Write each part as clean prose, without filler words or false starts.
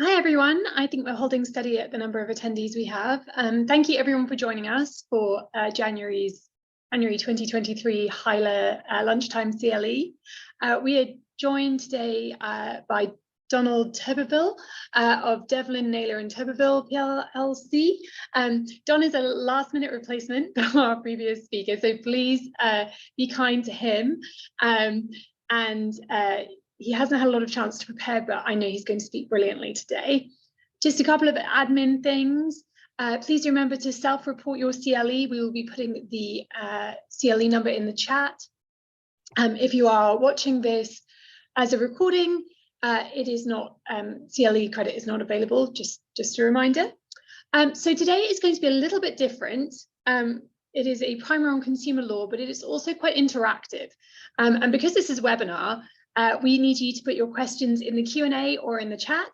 Hi, everyone. I think we're holding steady at the number of attendees we have. Thank you, everyone, for joining us for January 2023 HYLA lunchtime CLE. We are joined today by Turbyfill of Devlin, Naylor, and Turbyfill, P.L.L.C. Don is a last-minute replacement for our previous speaker, so please be kind to him. He hasn't had a lot of chance to prepare, but I know he's going to speak brilliantly today. Just a couple of admin things. Please remember to self-report your CLE. We will be putting the CLE number in the chat. If you are watching this as a recording, it is not, CLE credit is not available, just a reminder. So today is going to be a little bit different. It is a primer on consumer law, but it is also quite interactive. And because this is a webinar, we need you to put your questions in the Q&A or in the chat,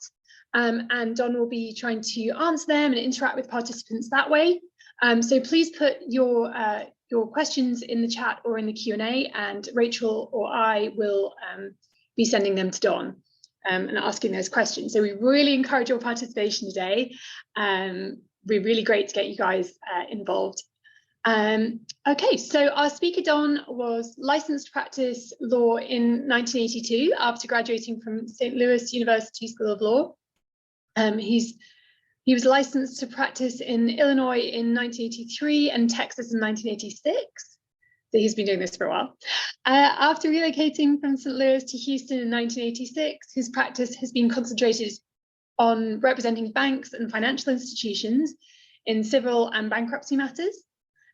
and Don will be trying to answer them and interact with participants that way. So please put your questions in the chat or in the Q&A, and Rachel or I will be sending them to Don and asking those questions. So we really encourage your participation today. It'd be really great to get you guys involved. Okay, so our speaker, Don, was licensed to practice law in 1982 after graduating from St. Louis University School of Law. He was licensed to practice in Illinois in 1983 and Texas in 1986. So he's been doing this for a while. After relocating from St. Louis to Houston in 1986, his practice has been concentrated on representing banks and financial institutions in civil and bankruptcy matters.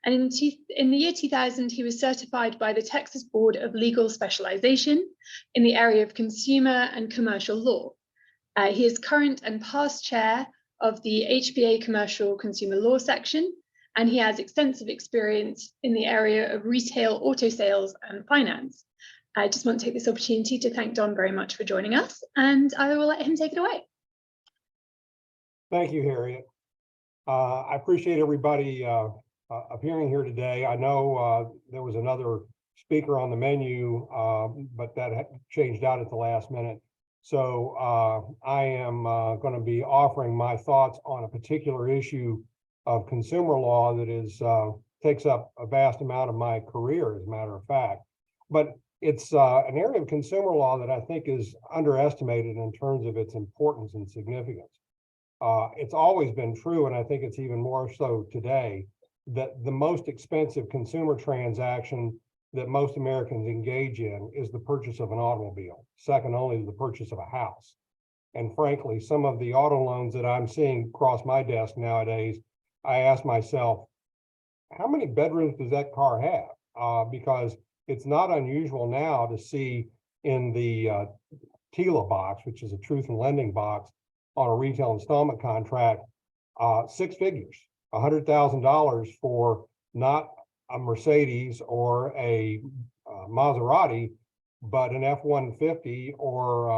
And in the year 2000, he was certified by the Texas Board of Legal Specialization in the area of consumer and commercial law. He is current and past chair of the HBA Commercial Consumer Law section, and he has extensive experience in the area of retail auto sales and finance. I just want to take this opportunity to thank Don very much for joining us, and I will let him take it away. Thank you, Harriet. I appreciate everybody appearing here today. I know there was another speaker on the menu, but that changed out at the last minute. So I am going to be offering my thoughts on a particular issue of consumer law that is takes up a vast amount of my career, as a matter of fact. But it's an area of consumer law that I think is underestimated in terms of its importance and significance. It's always been true, and I think it's even more so today, that the most expensive consumer transaction that most Americans engage in is the purchase of an automobile, second only to the purchase of a house. And frankly, some of the auto loans that I'm seeing cross my desk nowadays, I ask myself, how many bedrooms does that car have? Because it's not unusual now to see in the TILA box, which is a truth in lending box on a retail installment contract, 6 figures. $100,000 for not a Mercedes or a Maserati, but an F-150 or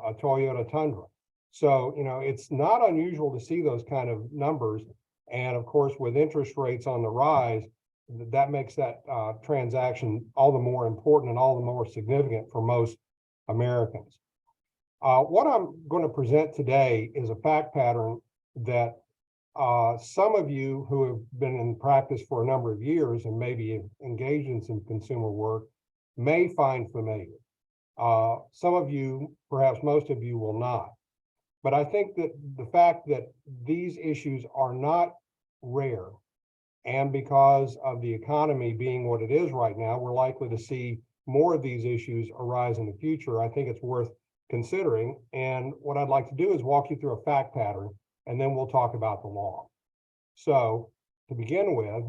a Toyota Tundra. So, you know, it's not unusual to see those kind of numbers. And of course, with interest rates on the rise, that makes that transaction all the more important and all the more significant for most Americans. What I'm going to present today is a fact pattern that some of you who have been in practice for a number of years and maybe engaged in some consumer work may find familiar. Some of you, perhaps most of you, will not. But I think that the fact that these issues are not rare, and because of the economy being what it is right now, we're likely to see more of these issues arise in the future. I think it's worth considering. And what I'd like to do is walk you through a fact pattern, and then we'll talk about the law. So to begin with,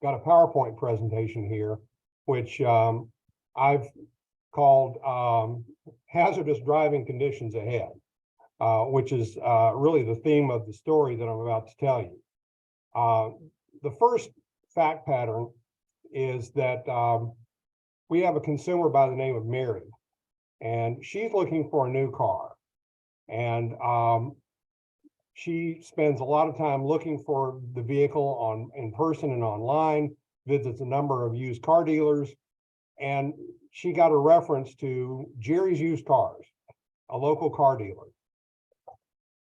got a PowerPoint presentation here, which I've called hazardous driving conditions ahead, which is really the theme of the story that I'm about to tell you. The first fact pattern is that we have a consumer by the name of Mary, and she's looking for a new car. And she spends a lot of time looking for the vehicle in person and online, visits a number of used car dealers, and she got a reference to Jerry's Used Cars, a local car dealer.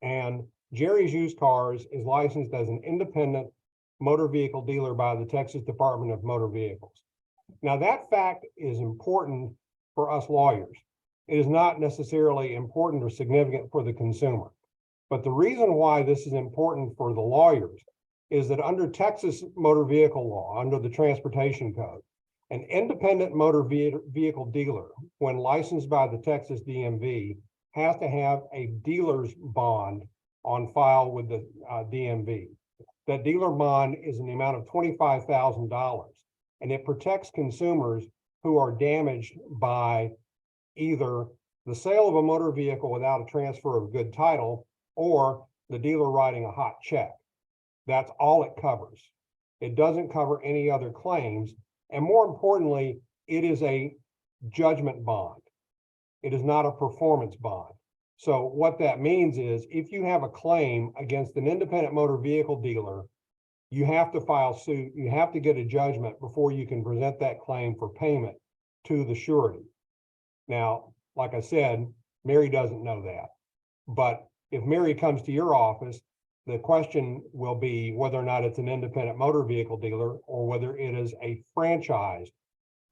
And Jerry's Used Cars is licensed as an independent motor vehicle dealer by the Texas Department of Motor Vehicles. Now, that fact is important for us lawyers. It is not necessarily important or significant for the consumer. But the reason why this is important for the lawyers is that under Texas motor vehicle law, under the Transportation Code, an independent motor vehicle dealer, when licensed by the Texas DMV, has to have a dealer's bond on file with the DMV. That dealer bond is in the amount of $25,000, and it protects consumers who are damaged by either the sale of a motor vehicle without a transfer of good title or the dealer writing a hot check. That's all it covers. It doesn't cover any other claims. And more importantly, it is a judgment bond. It is not a performance bond. So what that means is if you have a claim against an independent motor vehicle dealer, you have to file suit, you have to get a judgment before you can present that claim for payment to the surety. Now, like I said, Mary doesn't know that. But if Mary comes to your office, the question will be whether or not it's an independent motor vehicle dealer or whether it is a franchised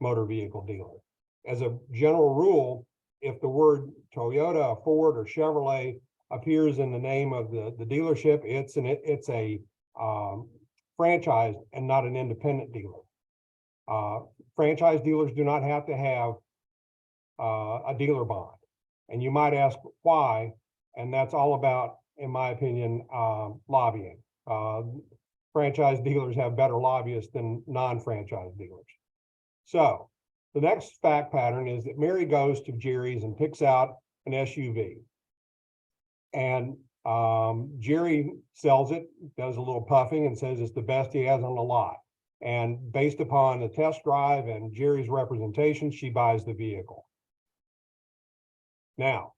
motor vehicle dealer. As a general rule, if the word Toyota, Ford, or Chevrolet appears in the name of the dealership, it's a franchise and not an independent dealer. Franchise dealers do not have to have a dealer bond. And you might ask why, and that's all about, in my opinion, lobbying. Franchise dealers have better lobbyists than non-franchise dealers. So the next fact pattern is that Mary goes to Jerry's and picks out an SUV. And Jerry sells it, does a little puffing and says it's the best he has on the lot. And based upon the test drive and Jerry's representation, she buys the vehicle. Now,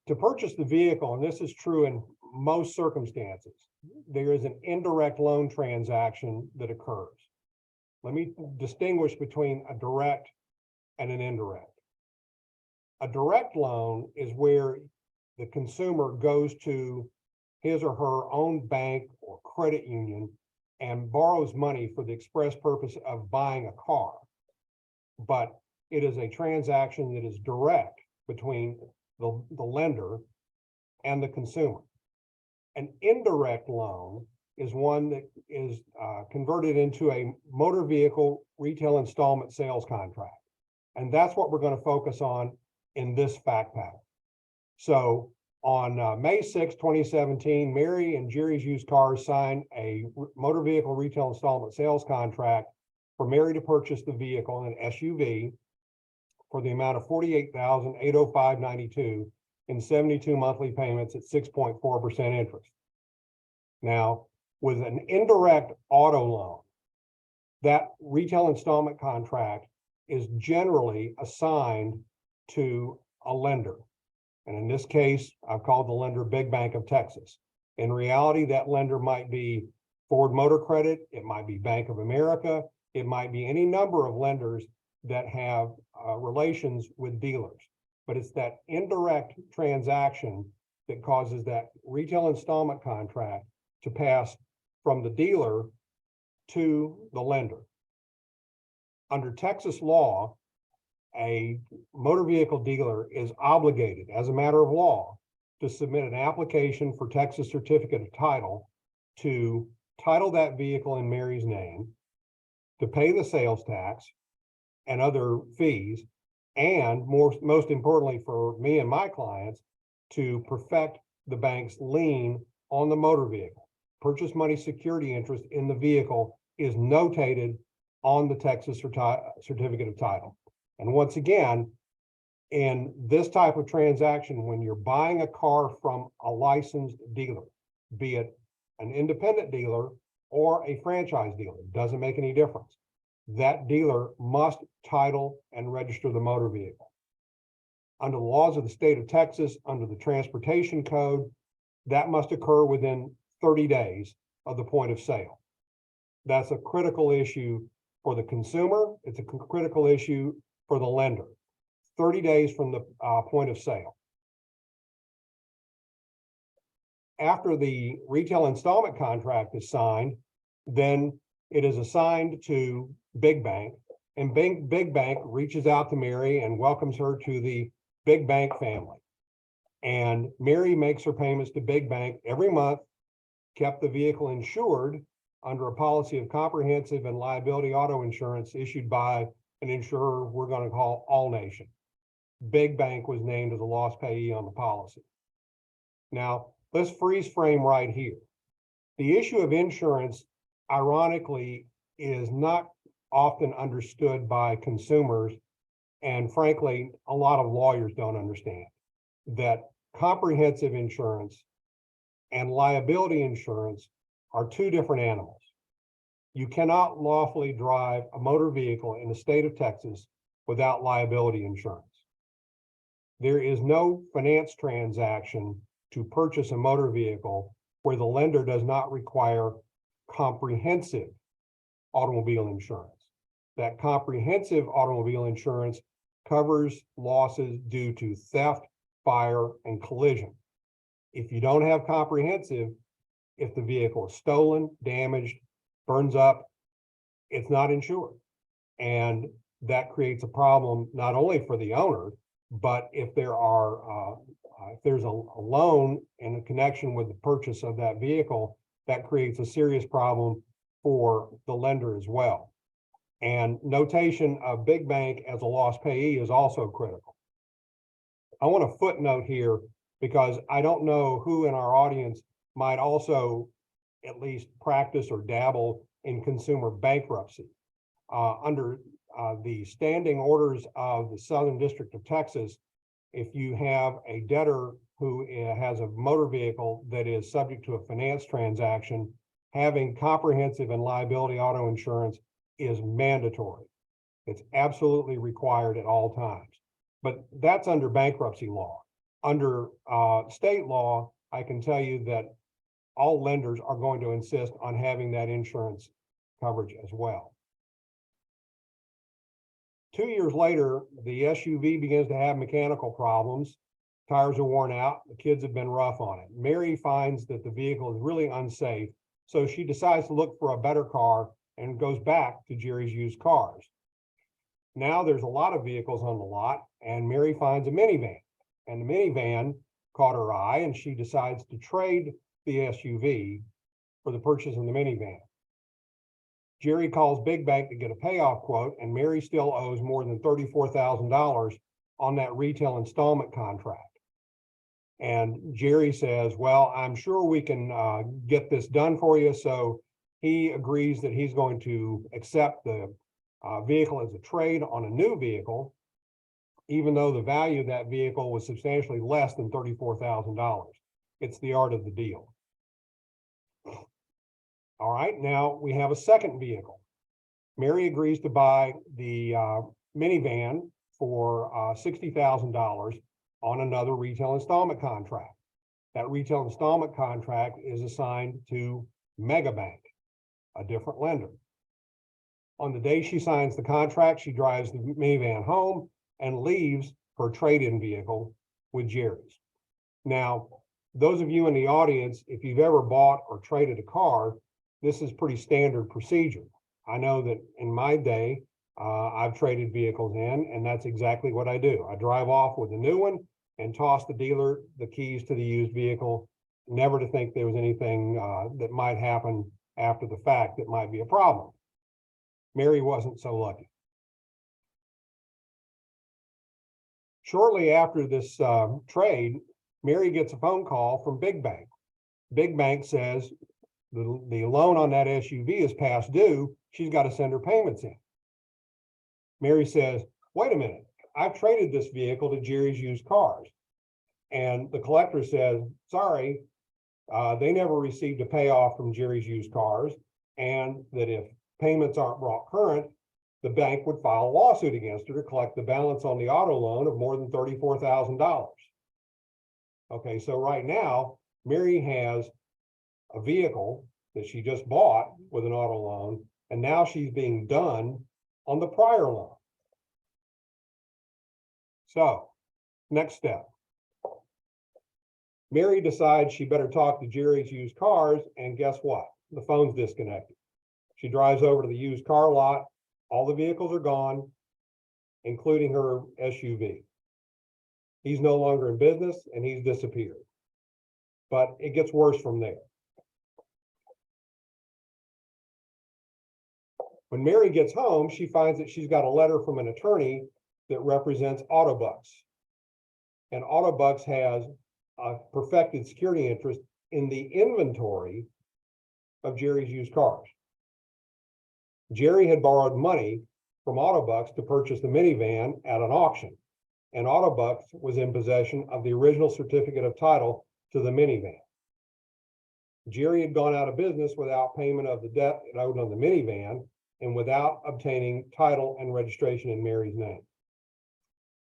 to purchase the vehicle, and this is true in most circumstances, there is an indirect loan transaction that occurs. Let me distinguish between a direct and an indirect. A direct loan is where the consumer goes to his or her own bank or credit union and borrows money for the express purpose of buying a car. But it is a transaction that is direct between the lender and the consumer. An indirect loan is one that is converted into a motor vehicle retail installment sales contract. And that's what we're going to focus on in this fact pattern. So on May 6, 2017, Mary and Jerry's Used Cars signed a motor vehicle retail installment sales contract for Mary to purchase the vehicle, an SUV, for the amount of $48,805.92 in 72 monthly payments at 6.4% interest. Now, with an indirect auto loan, that retail installment contract is generally assigned to a lender. And in this case, I've called the lender Big Bank of Texas. In reality, that lender might be Ford Motor Credit, it might be Bank of America, it might be any number of lenders that have relations with dealers. But it's that indirect transaction that causes that retail installment contract to pass from the dealer to the lender. Under Texas law, a motor vehicle dealer is obligated, as a matter of law, to submit an application for Texas certificate of title to title that vehicle in Mary's name, to pay the sales tax and other fees, and most importantly for me and my clients, to perfect the bank's lien on the motor vehicle. Purchase money security interest in the vehicle is notated on the Texas certificate of title. And once again, in this type of transaction, when you're buying a car from a licensed dealer, be it an independent dealer or a franchise dealer, doesn't make any difference. That dealer must title and register the motor vehicle. Under the laws of the state of Texas, under the Transportation Code, that must occur within 30 days of the point of sale. That's a critical issue for the consumer. It's a critical issue for the lender. 30 days from the point of sale. after the retail installment contract is signed, then it is assigned to Big Bank, and Big Bank reaches out to Mary and welcomes her to the Big Bank family. And Mary makes her payments to Big Bank every month, kept the vehicle insured under a policy of comprehensive and liability auto insurance issued by an insurer we're going to call All Nation. Big Bank was named as a loss payee on the policy. Now, let's freeze frame right here. The issue of insurance, ironically, is not often understood by consumers, and frankly, a lot of lawyers don't understand that comprehensive insurance and liability insurance are two different animals. You cannot lawfully drive a motor vehicle in the state of Texas without liability insurance. There is no finance transaction to purchase a motor vehicle where the lender does not require comprehensive automobile insurance. That comprehensive automobile insurance covers losses due to theft, fire, and collision. If you don't have comprehensive, if the vehicle is stolen, damaged, burns up, it's not insured. And that creates a problem not only for the owner, but if there are if there's a loan in connection with the purchase of that vehicle, that creates a serious problem for the lender as well. And notation of Big Bank as a loss payee is also critical. I want to footnote here because I don't know who in our audience might also at least practice or dabble in consumer bankruptcy. Under the standing orders of the Southern District of Texas, if you have a debtor who has a motor vehicle that is subject to a finance transaction, having comprehensive and liability auto insurance is mandatory. It's absolutely required at all times. But that's under bankruptcy law. Under state law, I can tell you that all lenders are going to insist on having that insurance coverage as well. 2 years later, the SUV begins to have mechanical problems. Tires are worn out. The kids have been rough on it. Mary finds that the vehicle is really unsafe, so she decides to look for a better car and goes back to Jerry's Used Cars. Now there's a lot of vehicles on the lot, and Mary finds a minivan. And the minivan caught her eye, and she decides to trade the SUV for the purchase of the minivan. Jerry calls Big Bank to get a payoff quote, and Mary still owes more than $34,000 on that retail installment contract. And Jerry says, well, I'm sure we can get this done for you. So he agrees that he's going to accept the vehicle as a trade on a new vehicle, even though the value of that vehicle was substantially less than $34,000. It's the art of the deal. All right, now we have a second vehicle. Mary agrees to buy the minivan for $60,000 on another retail installment contract. That retail installment contract is assigned to Megabank, a different lender. On the day she signs the contract, she drives the minivan home and leaves her trade-in vehicle with Jerry's. Now, those of you in the audience, if you've ever bought or traded a car, this is pretty standard procedure. I know that in my day, I've traded vehicles in, and that's exactly what I do. I drive off with a new one and toss the dealer the keys to the used vehicle, never to think there was anything that might happen after the fact that might be a problem. Mary wasn't so lucky. Shortly after this trade, Mary gets a phone call from Big Bank. Big Bank says the loan on that SUV is past due. She's got to send her payments in. Mary says, wait a minute, I've traded this vehicle to Jerry's Used Cars. And the collector says, sorry, they never received a payoff from Jerry's Used Cars, and that if payments aren't brought current, the bank would file a lawsuit against her to collect the balance on the auto loan of more than $34,000. Okay, so right now, Mary has a vehicle that she just bought with an auto loan, and now she's being done on the prior loan. So, next step. Mary decides she better talk to Jerry's used cars, and guess what? The phone's disconnected. She drives over to the used car lot. All the vehicles are gone, including her SUV. He's no longer in business and he's disappeared. But it gets worse from there. When Mary gets home, she finds that she's got a letter from an attorney that represents Autobucks. And Autobucks has a perfected security interest in the inventory of Jerry's used cars. Jerry had borrowed money from Autobucks to purchase the minivan at an auction, and Autobucks was in possession of the original certificate of title to the minivan. Jerry had gone out of business without payment of the debt it owed on the minivan and without obtaining title and registration in Mary's name.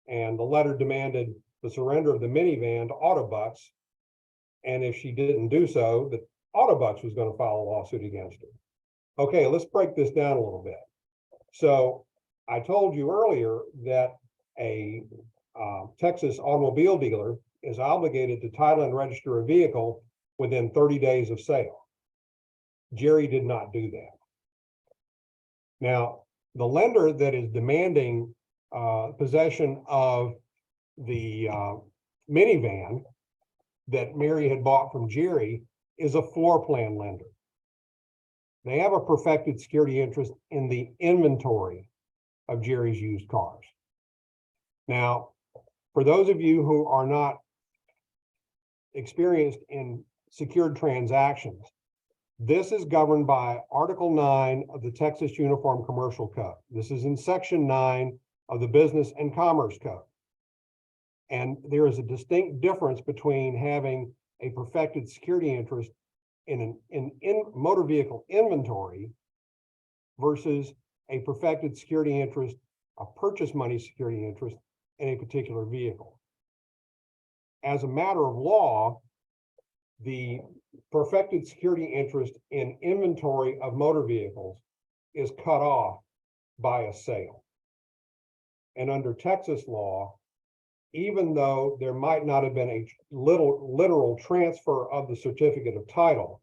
And the letter demanded the surrender of the minivan to Autobucks, and if she didn't do so, the Autobucks was going to file a lawsuit against her. Okay, let's break this down a little bit. So I told you earlier that a Texas automobile dealer is obligated to title and register a vehicle within 30 days of sale. Jerry did not do that. Now, the lender that is demanding possession of the minivan that Mary had bought from Jerry is a floor plan lender. They have a perfected security interest in the inventory of Jerry's used cars. Now, for those of you who are not experienced in secured transactions, this is governed by Article 9 of the Texas Uniform Commercial Code. This is in Section 9 of the Business and Commerce Code. And there is a distinct difference between having a perfected security interest in motor vehicle inventory versus a perfected security interest, a purchase money security interest in a particular vehicle. As a matter of law, the perfected security interest in inventory of motor vehicles is cut off by a sale. And under Texas law, even though there might not have been a literal transfer of the certificate of title,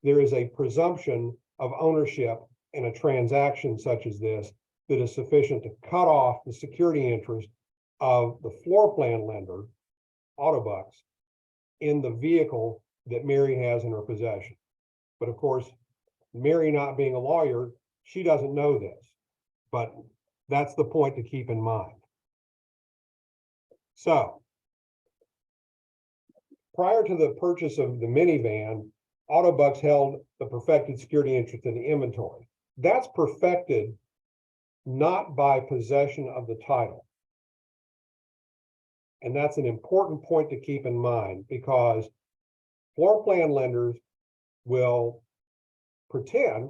there is a presumption of ownership in a transaction such as this that is sufficient to cut off the security interest of the floor plan lender, Autobucks, in the vehicle that Mary has in her possession. But of course, Mary not being a lawyer, she doesn't know this, but that's the point to keep in mind. So, prior to the purchase of the minivan, Autobucks held the perfected security interest in the inventory. That's perfected not by possession of the title. And that's an important point to keep in mind, because floor plan lenders will pretend,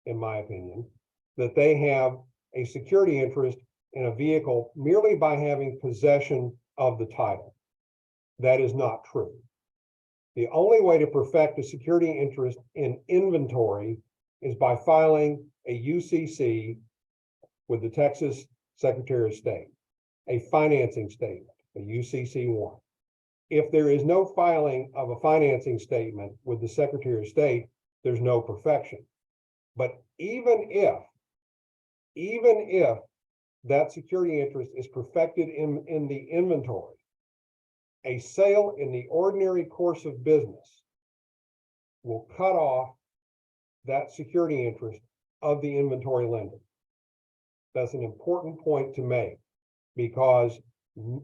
in my opinion, that they have a security interest in a vehicle merely by having possession of the title. That is not true. The only way to perfect a security interest in inventory is by filing a UCC with the Texas Secretary of State, a financing statement, a UCC-1. If there is no filing of a financing statement with the Secretary of State, there's no perfection. But even if that security interest is perfected in the inventory, a sale in the ordinary course of business will cut off that security interest of the inventory lender. That's an important point to make, because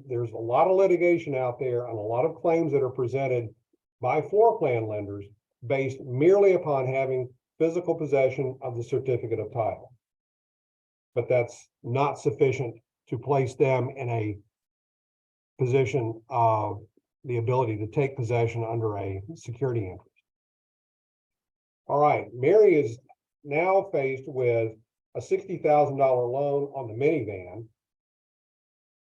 there's a lot of litigation out there and a lot of claims that are presented by floor plan lenders based merely upon having physical possession of the certificate of title. But that's not sufficient to place them in a position of the ability to take possession under a security interest. All right, Mary is now faced with a $60,000 loan on the minivan,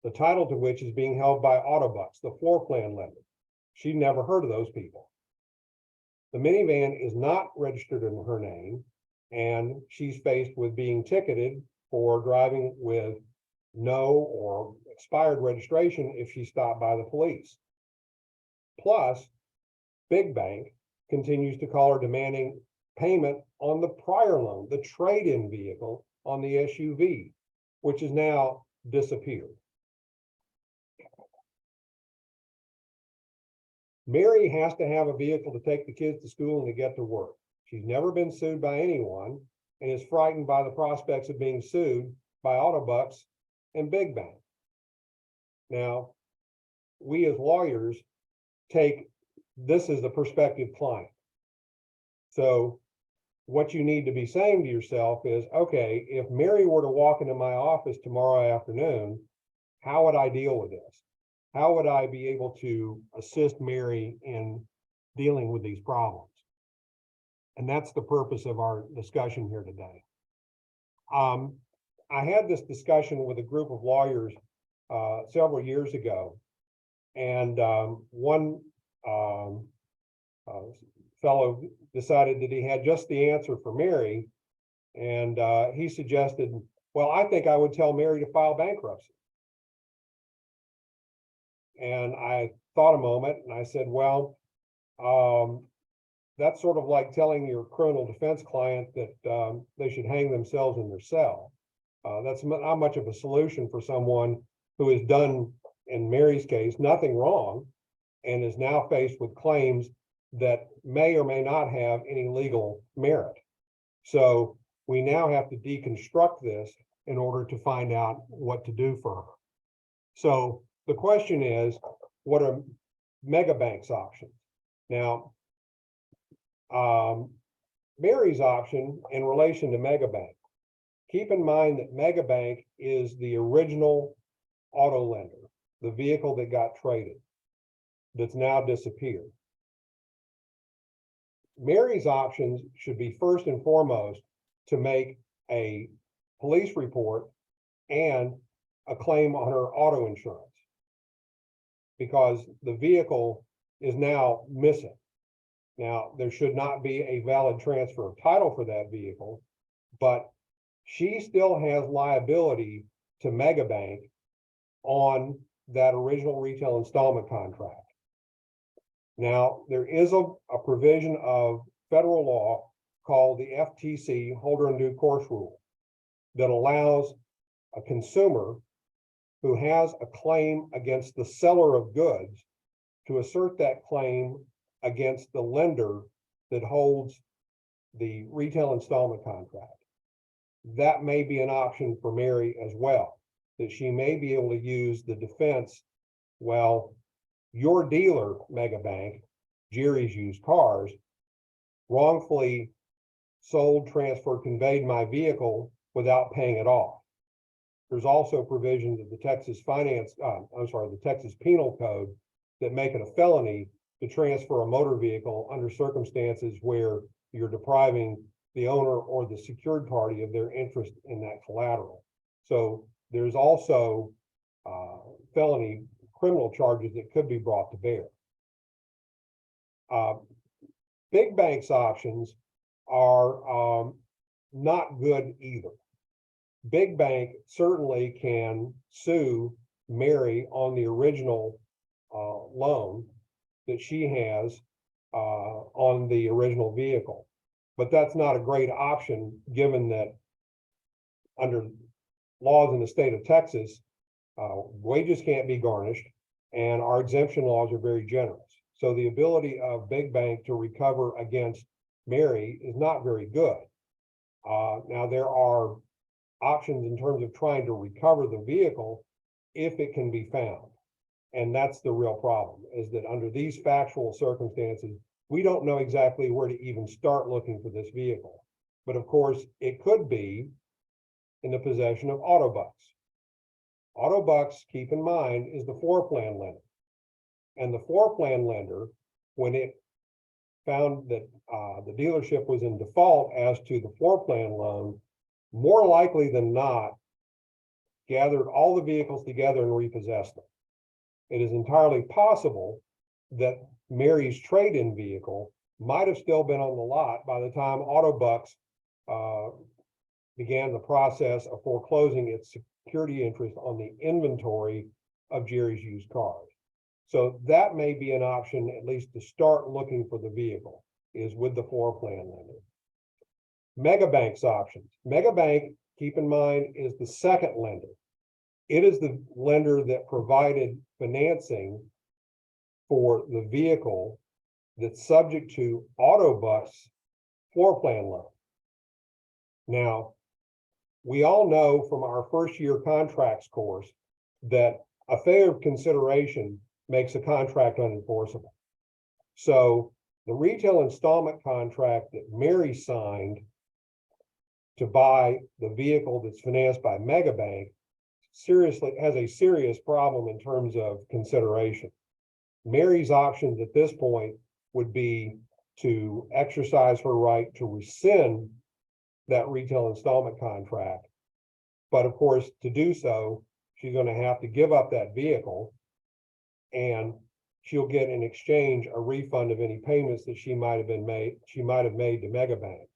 the title to which is being held by Autobucks, the floor plan lender. She'd never heard of those people. The minivan is not registered in her name, and she's faced with being ticketed for driving with no or expired registration if she's stopped by the police. Plus, Big Bank continues to call her demanding payment on the prior loan, the trade-in vehicle on the SUV, which has now disappeared. Mary has to have a vehicle to take the kids to school and to get to work. She's never been sued by anyone and is frightened by the prospects of being sued by Autobucks and Big Bank. Now, we as lawyers take this as the prospective client. So what you need to be saying to yourself is, okay, if Mary were to walk into my office tomorrow afternoon, how would I deal with this? How would I be able to assist Mary in dealing with these problems? And that's the purpose of our discussion here today. I had this discussion with a group of lawyers several years ago, and one fellow decided that he had just the answer for Mary, and he suggested, well, I think I would tell Mary to file bankruptcy. And I thought a moment and I said, well, that's sort of like telling your criminal defense client that they should hang themselves in their cell. That's not much of a solution for someone who has done, in Mary's case, nothing wrong and is now faced with claims that may or may not have any legal merit. So we now have to deconstruct this in order to find out what to do for her. So the question is, what are Megabank's options? Now, Mary's option in relation to Megabank, keep in mind that Megabank is the original auto lender, the vehicle that got traded, that's now disappeared. Mary's options should be first and foremost to make a police report and a claim on her auto insurance, because the vehicle is now missing. Now, there should not be a valid transfer of title for that vehicle, but she still has liability to Megabank on that original retail installment contract. Now, there is a provision of federal law called the FTC Holder in Due Course Rule that allows a consumer who has a claim against the seller of goods to assert that claim against the lender that holds the retail installment contract. That may be an option for Mary as well, that she may be able to use the defense, well, your dealer, Megabank, Jerry's Used Cars, wrongfully sold, transferred, conveyed my vehicle without paying it off. There's also provisions of the Texas the Texas Penal Code that make it a felony to transfer a motor vehicle under circumstances where you're depriving the owner or the secured party of their interest in that collateral. So there's also felony criminal charges that could be brought to bear. Big Bank's options are not good either. Big Bank certainly can sue Mary on the original loan that she has on the original vehicle, but that's not a great option given that under laws in the state of Texas, wages can't be garnished and our exemption laws are very generous. So the ability of Big Bank to recover against Mary is not very good. Now there are options in terms of trying to recover the vehicle if it can be found. And that's the real problem, is that under these factual circumstances, we don't know exactly where to even start looking for this vehicle. But of course, it could be in the possession of Autobucks. Autobucks, keep in mind, is the floor plan lender. And the floor plan lender, when it found that the dealership was in default as to the floor plan loan, more likely than not, gathered all the vehicles together and repossessed them. It is entirely possible that Mary's trade-in vehicle might have still been on the lot by the time Autobucks began the process of foreclosing its security interest on the inventory of Jerry's Used Cars. So that may be an option, at least to start looking for the vehicle, is with the floor plan lender. Megabank's options. Megabank, keep in mind, is the second lender. It is the lender that provided financing for the vehicle that's subject to Autobus floor plan loan. Now, we all know from our first year contracts course that a failure of consideration makes a contract unenforceable. So the retail installment contract that Mary signed to buy the vehicle that's financed by Megabank seriously has a serious problem in terms of consideration. Mary's options at this point would be to exercise her right to rescind that retail installment contract. But of course, to do so, she's going to have to give up that vehicle, and she'll get in exchange a refund of any payments that she might have made to Megabank.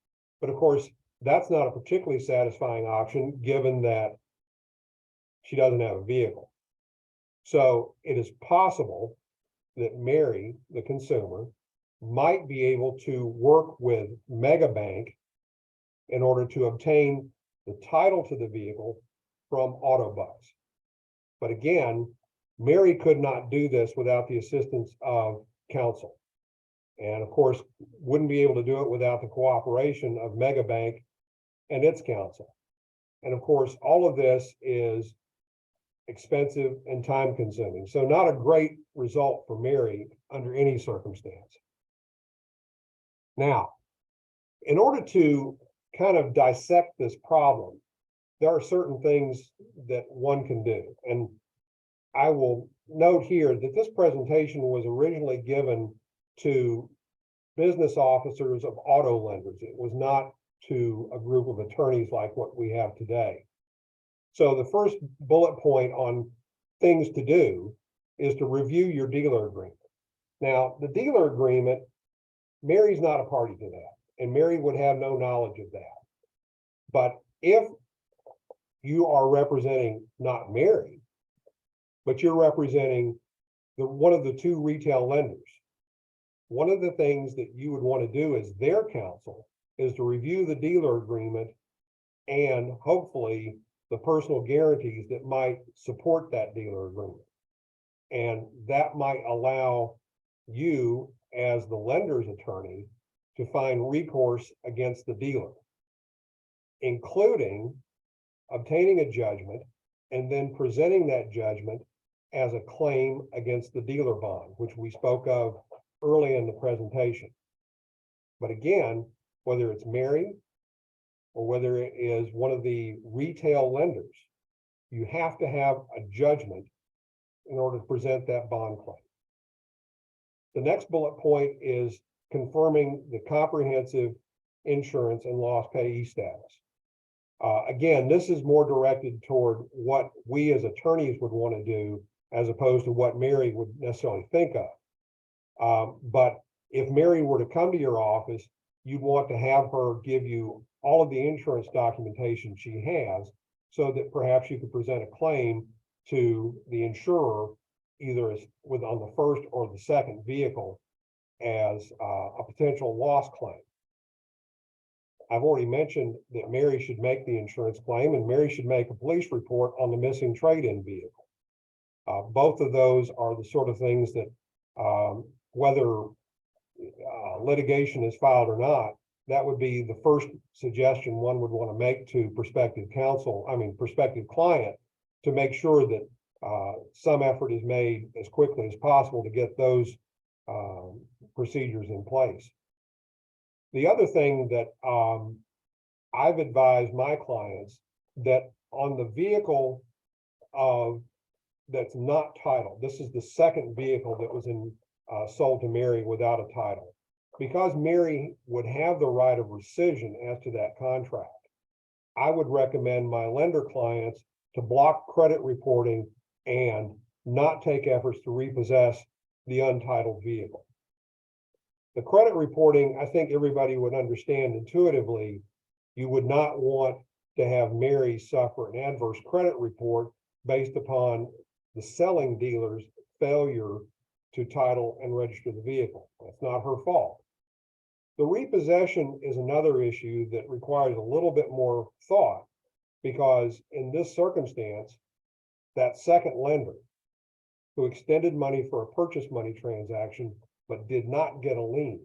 But of course, that's not a particularly satisfying option given that she doesn't have a vehicle. So it is possible that Mary, the consumer, might be able to work with Megabank in order to obtain the title to the vehicle from Autobus. But again, Mary could not do this without the assistance of counsel. And of course, wouldn't be able to do it without the cooperation of Megabank and its counsel. And of course, all of this is expensive and time consuming. So not a great result for Mary under any circumstance. Now, in order to kind of dissect this problem, there are certain things that one can do. And I will note here that this presentation was originally given to business officers of auto lenders. It was not to a group of attorneys like what we have today. So the first bullet point on things to do is to review your dealer agreement. Now, the dealer agreement, Mary's not a party to that, and Mary would have no knowledge of that. But if you are representing not Mary, but you're representing one of the two retail lenders, one of the things that you would want to do as their counsel is to review the dealer agreement and hopefully the personal guarantees that might support that dealer agreement. And that might allow you as the lender's attorney to find recourse against the dealer, including obtaining a judgment and then presenting that judgment as a claim against the dealer bond, which we spoke of early in the presentation. But again, whether it's Mary or whether it is one of the retail lenders, you have to have a judgment in order to present that bond claim. The next bullet point is confirming the comprehensive insurance and loss payee status. Again, this is more directed toward what we as attorneys would want to do as opposed to what Mary would necessarily think of. But if Mary were to come to your office, you'd want to have her give you all of the insurance documentation she has so that perhaps you could present a claim to the insurer either as on the first or the second vehicle as a potential loss claim. I've already mentioned that Mary should make the insurance claim and Mary should make a police report on the missing trade-in vehicle. Both of those are the sort of things that whether litigation is filed or not, that would be the first suggestion one would want to make to prospective client, to make sure that some effort is made as quickly as possible to get those procedures in place. The other thing that I've advised my clients that on the vehicle that's not titled, this is the second vehicle that was sold to Mary without a title. Because Mary would have the right of rescission as to that contract, I would recommend my lender clients to block credit reporting and not take efforts to repossess the untitled vehicle. The credit reporting, I think everybody would understand intuitively, you would not want to have Mary suffer an adverse credit report based upon the selling dealer's failure to title and register the vehicle. That's not her fault. The repossession is another issue that requires a little bit more thought, because in this circumstance, that second lender who extended money for a purchase money transaction but did not get a lien,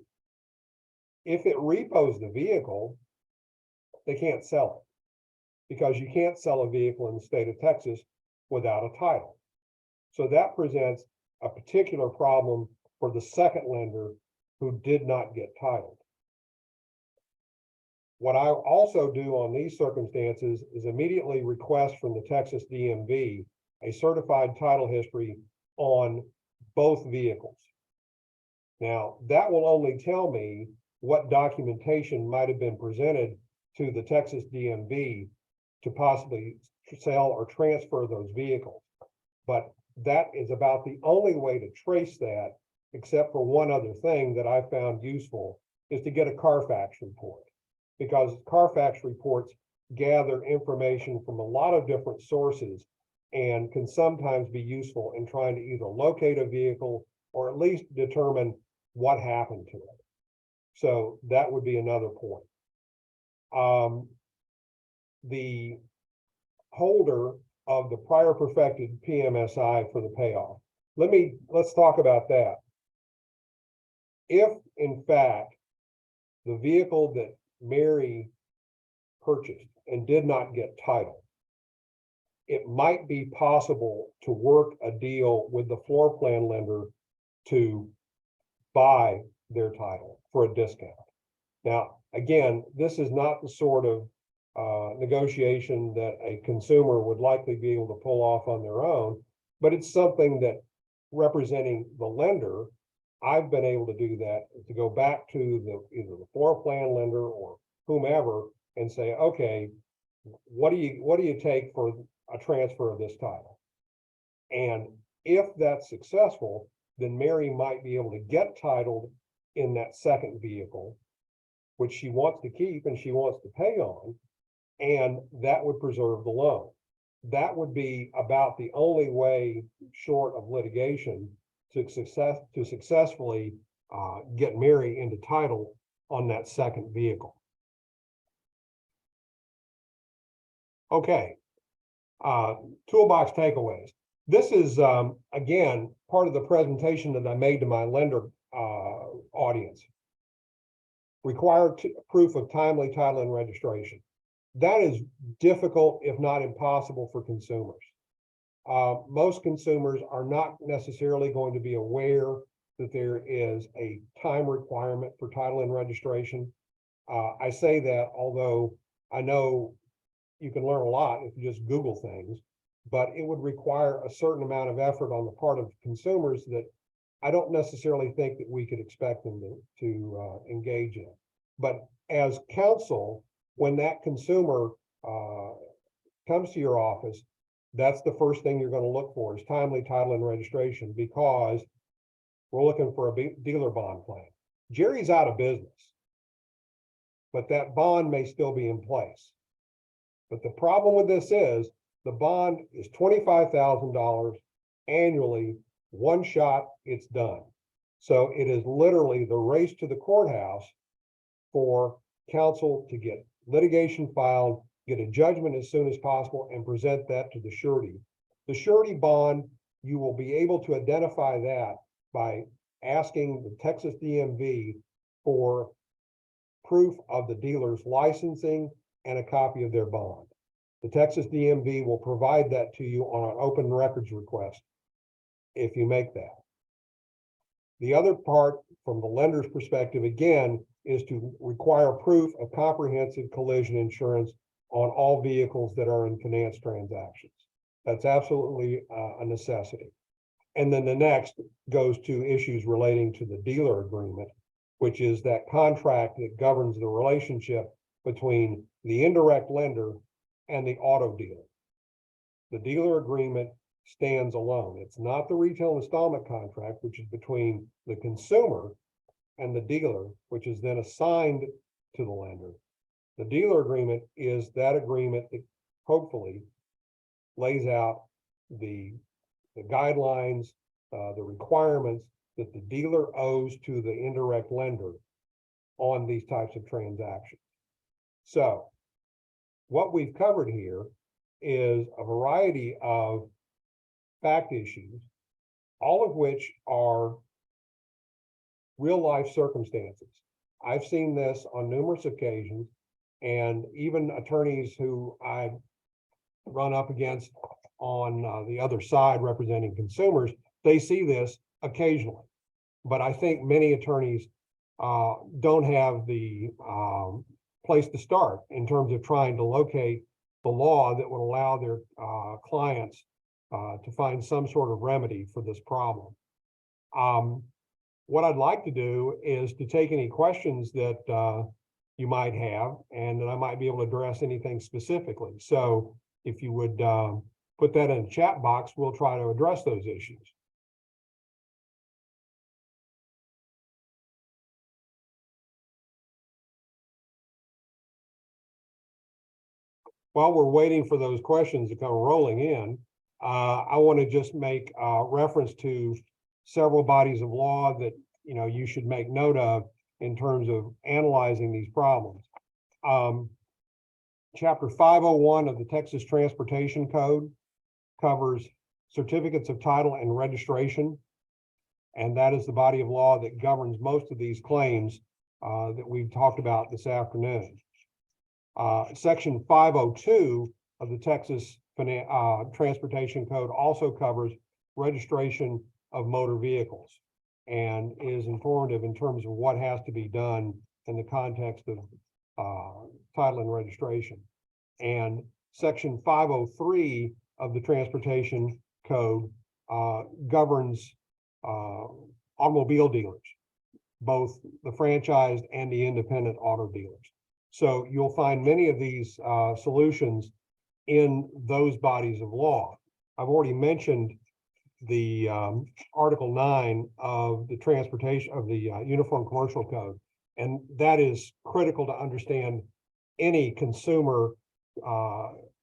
if it repos the vehicle, they can't sell it, because you can't sell a vehicle in the state of Texas without a title. So that presents a particular problem for the second lender who did not get titled. What I also do on these circumstances is immediately request from the Texas DMV a certified title history on both vehicles. Now, that will only tell me what documentation might have been presented to the Texas DMV to possibly sell or transfer those vehicles. But that is about the only way to trace that, except for one other thing that I found useful, is to get a Carfax report, because Carfax reports gather information from a lot of different sources and can sometimes be useful in trying to either locate a vehicle or at least determine what happened to it. So that would be another point. The holder of the prior perfected PMSI for the payoff. Let's talk about that. If in fact the vehicle that Mary purchased and did not get title, it might be possible to work a deal with the floor plan lender to buy their title for a discount. Now, again, this is not the sort of negotiation that a consumer would likely be able to pull off on their own, but it's something that, representing the lender, I've been able to do that, to go back to either the floor plan lender or whomever and say, okay, what do you take for a transfer of this title? And if that's successful, then Mary might be able to get titled in that second vehicle, which she wants to keep and she wants to pay on, and that would preserve the loan. That would be about the only way, short of litigation, to successfully get Mary into title on that second vehicle. Okay, toolbox takeaways. This is, again, part of the presentation that I made to my lender audience. Required proof of timely title and registration. That is difficult, if not impossible, for consumers. Most consumers are not necessarily going to be aware that there is a time requirement for title and registration. I say that, although I know you can learn a lot if you just Google things, but it would require a certain amount of effort on the part of consumers that I don't necessarily think that we could expect them to engage in. But as counsel, when that consumer comes to your office, that's the first thing you're going to look for, is timely title and registration, because we're looking for a dealer bond plan. Jerry's out of business, but that bond may still be in place. But the problem with this is the bond is $25,000 annually, one shot, it's done. So it is literally the race to the courthouse for counsel to get litigation filed, get a judgment as soon as possible, and present that to the surety. The surety bond, you will be able to identify that by asking the Texas DMV for proof of the dealer's licensing and a copy of their bond. The Texas DMV will provide that to you on an open records request if you make that. The other part, from the lender's perspective, again, is to require proof of comprehensive collision insurance on all vehicles that are in finance transactions. That's absolutely a necessity. And then the next goes to issues relating to the dealer agreement, which is that contract that governs the relationship between the indirect lender and the auto dealer. The dealer agreement stands alone. It's not the retail installment contract, which is between the consumer and the dealer, which is then assigned to the lender. The dealer agreement is that agreement that hopefully lays out the guidelines, the requirements that the dealer owes to the indirect lender on these types of transactions. So what we've covered here is a variety of fact issues, all of which are real life circumstances. I've seen this on numerous occasions, and even attorneys who I run up against on the other side representing consumers, they see this occasionally. But I think many attorneys don't have the place to start in terms of trying to locate the law that would allow their clients to find some sort of remedy for this problem. What I'd like to do is to take any questions that you might have, and that I might be able to address anything specifically. So if you would put that in the chat box, we'll try to address those issues. While we're waiting for those questions to come rolling in, I want to just make reference to several bodies of law that you should make note of in terms of analyzing these problems. Chapter 501 of the Texas Transportation Code covers certificates of title and registration, and that is the body of law that governs most of these claims that we've talked about this afternoon. Section 502 of the Texas Transportation Code also covers registration of motor vehicles and is informative in terms of what has to be done in the context of title and registration. And Section 503 of the Transportation Code governs automobile dealers, both the franchised and the independent auto dealers. So you'll find many of these solutions in those bodies of law. I've already mentioned the Article 9 of the transportation of the Uniform Commercial Code, and that is critical to understand any consumer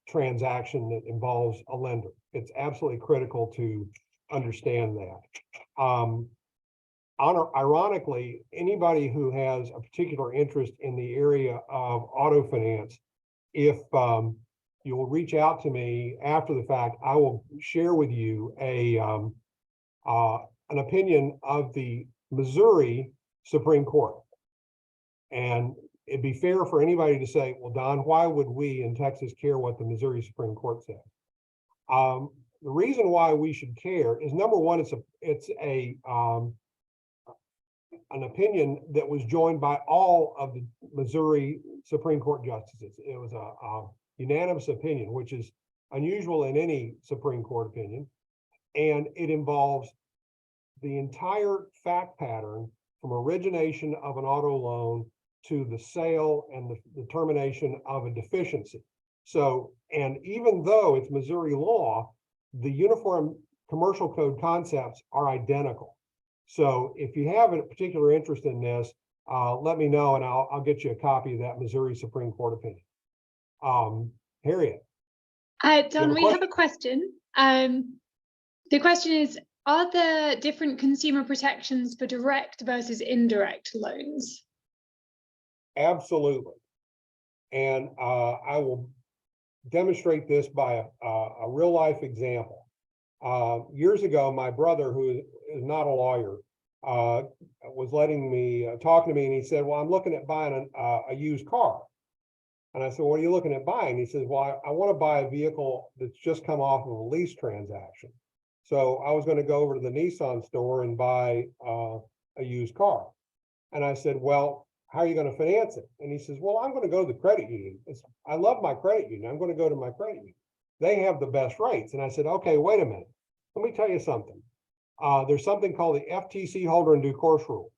transaction that involves a lender. It's absolutely critical to understand that. Ironically, anybody who has a particular interest in the area of auto finance, if you will reach out to me after the fact, I will share with you an opinion of the Missouri Supreme Court. And it'd be fair for anybody to say, well, Don, why would we in Texas care what the Missouri Supreme Court says? The reason why we should care is, number one, it's an opinion that was joined by all of the Missouri Supreme Court justices. It was a unanimous opinion, which is unusual in any Supreme Court opinion. And it involves the entire fact pattern from origination of an auto loan to the sale and the termination of a deficiency. So, and even though it's Missouri law, the Uniform Commercial Code concepts are identical. So if you have a particular interest in this, let me know and I'll get you a copy of that Missouri Supreme Court opinion. Harriet. Don, we have a question. The question is, are there different consumer protections for direct versus indirect loans? Absolutely. And I will demonstrate this by a real life example. Years ago, my brother, who is not a lawyer, was talking to me, and he said, well, I'm looking at buying a used car. And I said, what are you looking at buying? He says, well, I want to buy a vehicle that's just come off of a lease transaction. So I was going to go over to the Nissan store and buy a used car. And I said, well, how are you going to finance it? And he says, well, I'm going to go to the credit union. I love my credit union. I'm going to go to my credit union. They have the best rates. And I said, okay, wait a minute. Let me tell you something. There's something called the FTC holder in due course rule.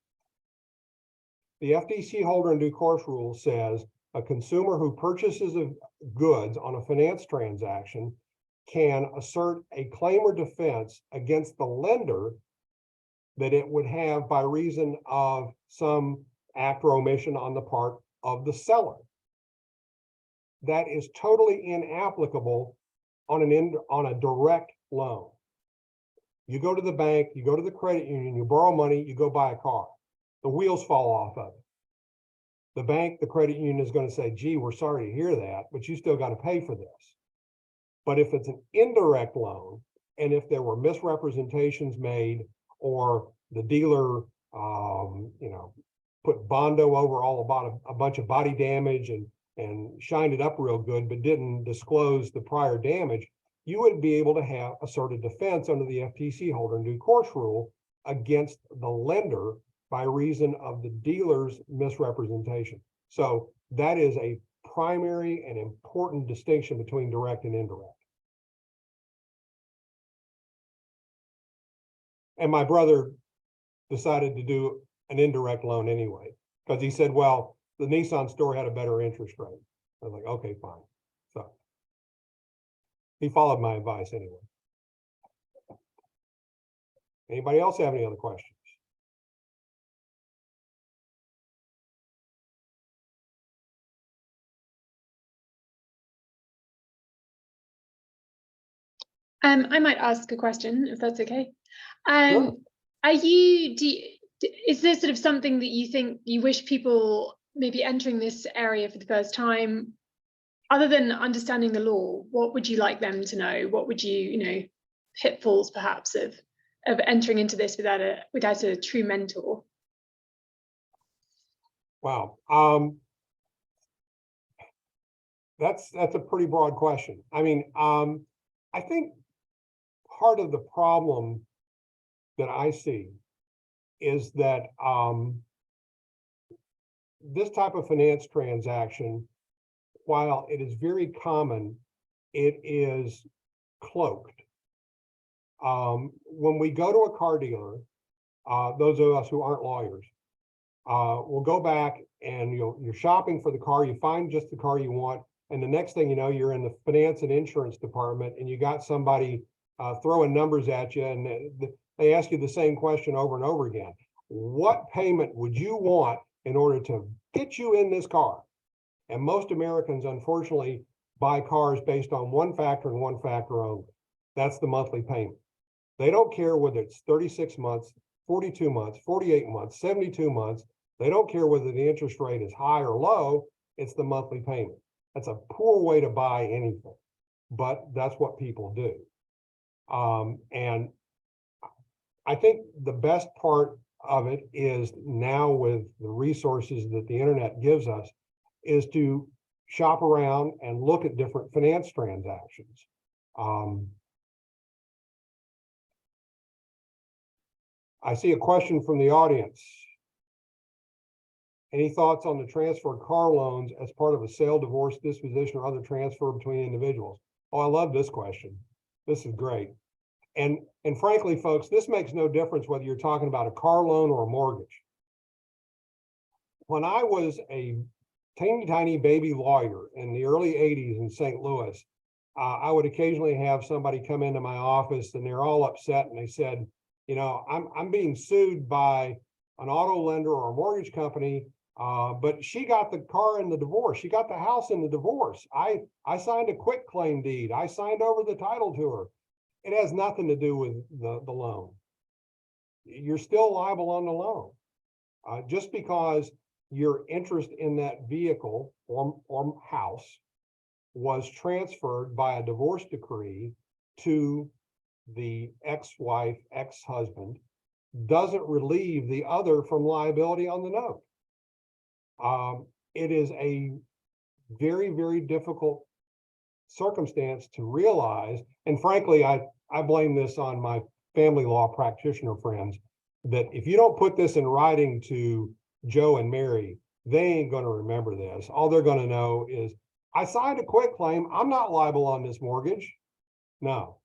The FTC holder in due course rule says a consumer who purchases of goods on a finance transaction can assert a claim or defense against the lender that it would have by reason of some act or omission on the part of the seller. That is totally inapplicable on a direct loan. You go to the bank, you go to the credit union, you borrow money, you go buy a car. The wheels fall off of it. The bank, the credit union is going to say, gee, we're sorry to hear that, but you still got to pay for this. But if it's an indirect loan, and if there were misrepresentations made, or the dealer, put Bondo over all about a bunch of body damage and shined it up real good, but didn't disclose the prior damage, you would be able to have assert a defense under the FTC holder in due course rule against the lender by reason of the dealer's misrepresentation. So that is a primary and important distinction between direct and indirect. And my brother decided to do an indirect loan anyway, because he said, well, the Nissan store had a better interest rate. I was like, okay, fine. So he followed my advice anyway. Anybody else have any other questions? I might ask a question if that's okay. Sure. Is there sort of something that you think you wish people maybe entering this area for the first time, other than understanding the law, what would you like them to know? What would you, pitfalls perhaps of entering into this without a true mentor? Wow. That's a pretty broad question. I mean, I think part of the problem that I see is that this type of finance transaction, while it is very common, it is cloaked. When we go to a car dealer, those of us who aren't lawyers, we'll go back and you're shopping for the car, you find just the car you want, and the next thing you know, you're in the finance and insurance department and you got somebody throwing numbers at you, and they ask you the same question over and over again. What payment would you want in order to get you in this car? And most Americans, unfortunately, buy cars based on one factor and one factor only. That's the monthly payment. They don't care whether it's 36 months, 42 months, 48 months, 72 months. They don't care whether the interest rate is high or low. It's the monthly payment. That's a poor way to buy anything, but that's what people do. And I think the best part of it is now, with the resources that the internet gives us, is to shop around and look at different finance transactions. I see a question from the audience. Any thoughts on the transfer of car loans as part of a sale, divorce, disposition, or other transfer between individuals? Oh, I love this question. This is great. And frankly, folks, this makes no difference whether you're talking about a car loan or a mortgage. When I was a teeny tiny baby lawyer in the early 80s in St. Louis, I would occasionally have somebody come into my office and they're all upset and they said, I'm being sued by an auto lender or a mortgage company, but she got the car in the divorce. She got the house in the divorce. I signed a quitclaim deed. I signed over the title to her. It has nothing to do with the loan. You're still liable on the loan. Just because your interest in that vehicle or house was transferred by a divorce decree to the ex-wife, ex-husband, doesn't relieve the other from liability on the note. It is a very, very difficult circumstance to realize, and frankly, I blame this on my family law practitioner friends, that if you don't put this in writing to Joe and Mary, they ain't going to remember this. All they're going to know is, I signed a quitclaim. I'm not liable on this mortgage. No,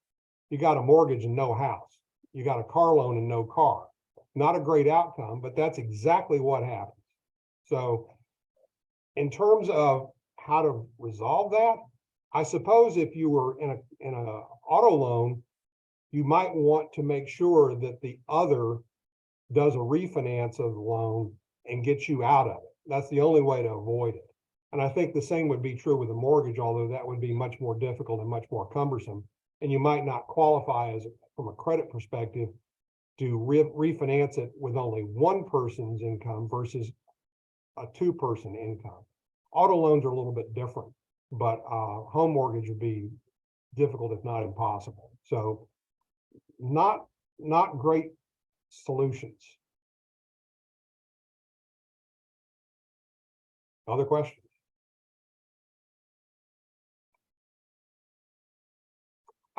you got a mortgage and no house. You got a car loan and no car. Not a great outcome, but that's exactly what happens. So in terms of how to resolve that, I suppose if you were in an auto loan, you might want to make sure that the other does a refinance of the loan and gets you out of it. That's the only way to avoid it. And I think the same would be true with a mortgage, although that would be much more difficult and much more cumbersome. And you might not qualify from a credit perspective to refinance it with only one person's income versus a two-person income. Auto loans are a little bit different, but home mortgage would be difficult, if not impossible. So not great solutions. Other questions?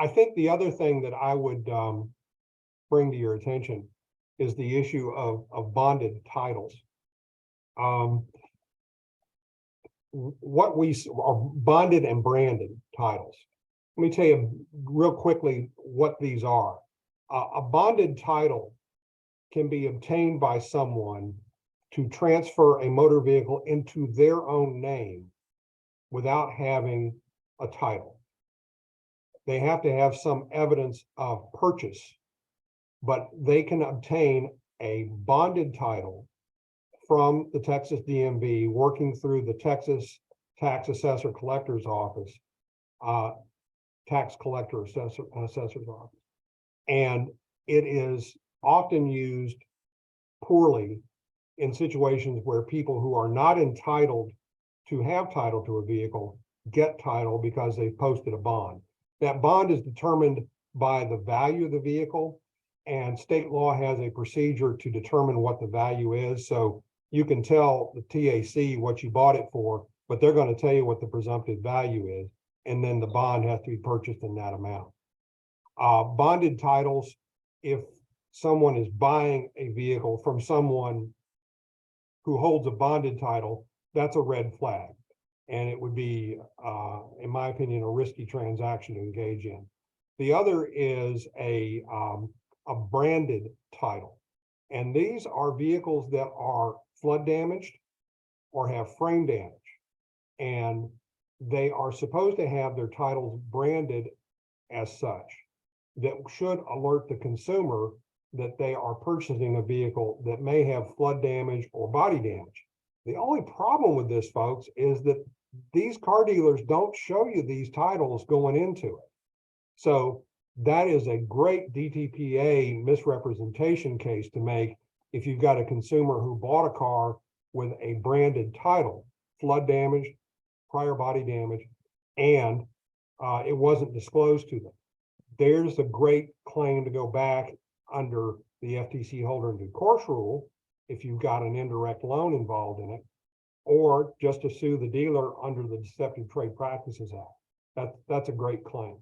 I think the other thing that I would bring to your attention is the issue of bonded titles. What we are bonded and branded titles. Let me tell you real quickly what these are. A bonded title can be obtained by someone to transfer a motor vehicle into their own name without having a title. They have to have some evidence of purchase, but they can obtain a bonded title from the Texas DMV, working through the Texas Tax Assessor Collector's Office, Tax Collector Assessor's Office. And it is often used poorly in situations where people who are not entitled to have title to a vehicle get title because they've posted a bond. That bond is determined by the value of the vehicle, and state law has a procedure to determine what the value is. So you can tell the TAC what you bought it for, but they're going to tell you what the presumptive value is, and then the bond has to be purchased in that amount. Bonded titles, if someone is buying a vehicle from someone who holds a bonded title, that's a red flag. And it would be, in my opinion, a risky transaction to engage in. The other is a branded title. And these are vehicles that are flood damaged or have frame damage. And they are supposed to have their titles branded as such. That should alert the consumer that they are purchasing a vehicle that may have flood damage or body damage. The only problem with this, folks, is that these car dealers don't show you these titles going into it. So that is a great DTPA misrepresentation case to make if you've got a consumer who bought a car with a branded title, flood damage, prior body damage, and it wasn't disclosed to them. There's a great claim to go back under the FTC holder in due course rule if you've got an indirect loan involved in it, or just to sue the dealer under the Deceptive Trade Practices Act. That's a great claim.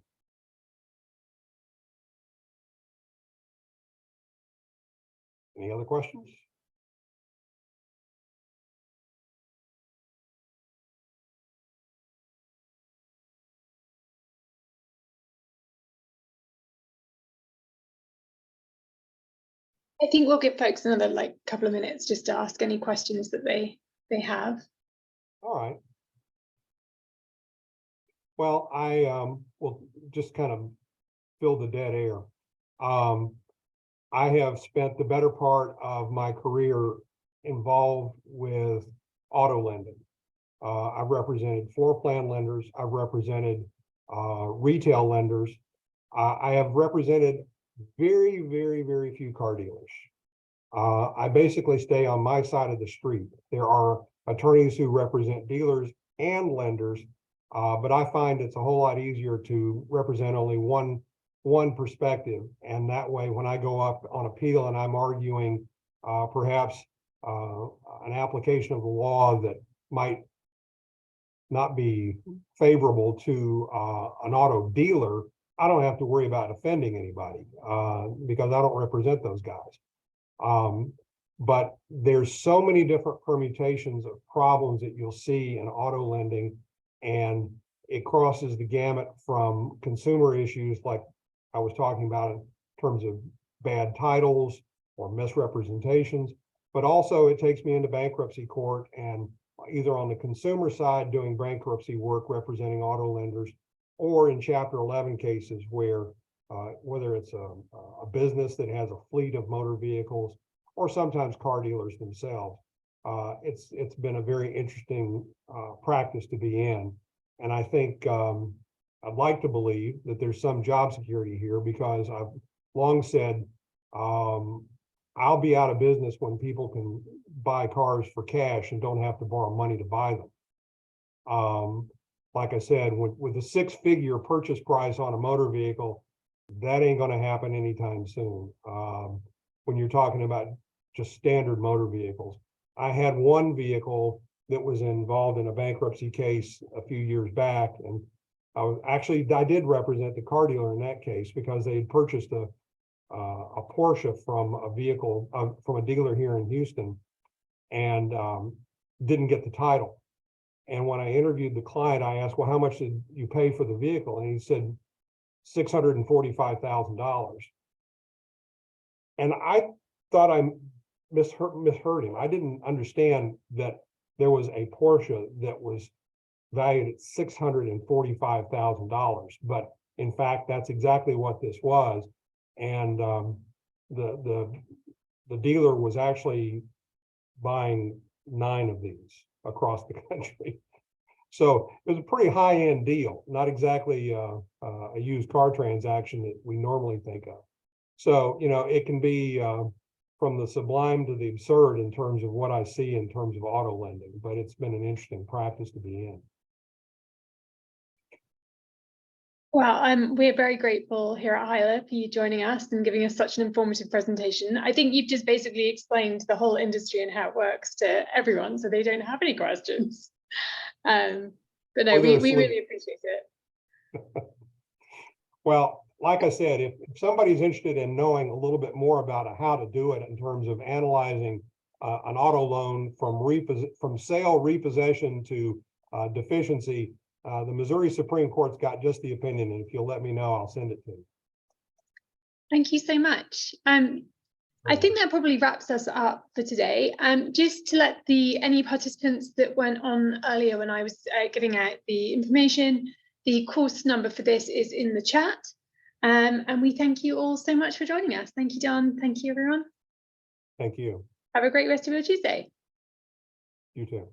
Any other questions? I think we'll give folks another couple of minutes just to ask any questions that they have. All right. Well, I will just kind of fill the dead air. I have spent the better part of my career involved with auto lending. I've represented floor plan lenders. I've represented retail lenders. I have represented very, very, very few car dealers. I basically stay on my side of the street. There are attorneys who represent dealers and lenders, but I find it's a whole lot easier to represent only one perspective. And that way, when I go up on appeal and I'm arguing perhaps an application of the law that might not be favorable to an auto dealer, I don't have to worry about offending anybody because I don't represent those guys. But there's so many different permutations of problems that you'll see in auto lending, and it crosses the gamut from consumer issues like I was talking about in terms of bad titles or misrepresentations, but also it takes me into bankruptcy court and either on the consumer side doing bankruptcy work representing auto lenders, or in Chapter 11 cases where whether it's a business that has a fleet of motor vehicles or sometimes car dealers themselves, it's been a very interesting practice to be in. And I think I'd like to believe that there's some job security here because I've long said, I'll be out of business when people can buy cars for cash and don't have to borrow money to buy them. Like I said, with a six-figure purchase price on a motor vehicle, that ain't going to happen anytime soon. When you're talking about just standard motor vehicles. I had one vehicle that was involved in a bankruptcy case a few years back, and I did represent the car dealer in that case because they had purchased a Porsche from a dealer here in Houston, and didn't get the title. And when I interviewed the client, I asked, well, how much did you pay for the vehicle? And he said $645,000. And I thought I misheard him. I didn't understand that there was a Porsche that was valued at $645,000. But in fact, that's exactly what this was. And the dealer was actually buying 9 of these across the country. So it was a pretty high-end deal, not exactly a used car transaction that we normally think of. So, you know, it can be from the sublime to the absurd in terms of what I see in terms of auto lending, but it's been an interesting practice to be in. Well, we're very grateful here at HYLA for you joining us and giving us such an informative presentation. I think you've just basically explained the whole industry and how it works to everyone, so they don't have any questions. But no, we really appreciate it. Well, like I said, if somebody's interested in knowing a little bit more about how to do it in terms of analyzing an auto loan from sale, repossession to deficiency, the Missouri Supreme Court's got just the opinion, and if you'll let me know, I'll send it to you. Thank you so much. I think that probably wraps us up for today. Just to let any participants that went on earlier when I was giving out the information, the course number for this is in the chat. And we thank you all so much for joining us. Thank you, Don. Thank you, everyone. Thank you. Have a great rest of your Tuesday. You too.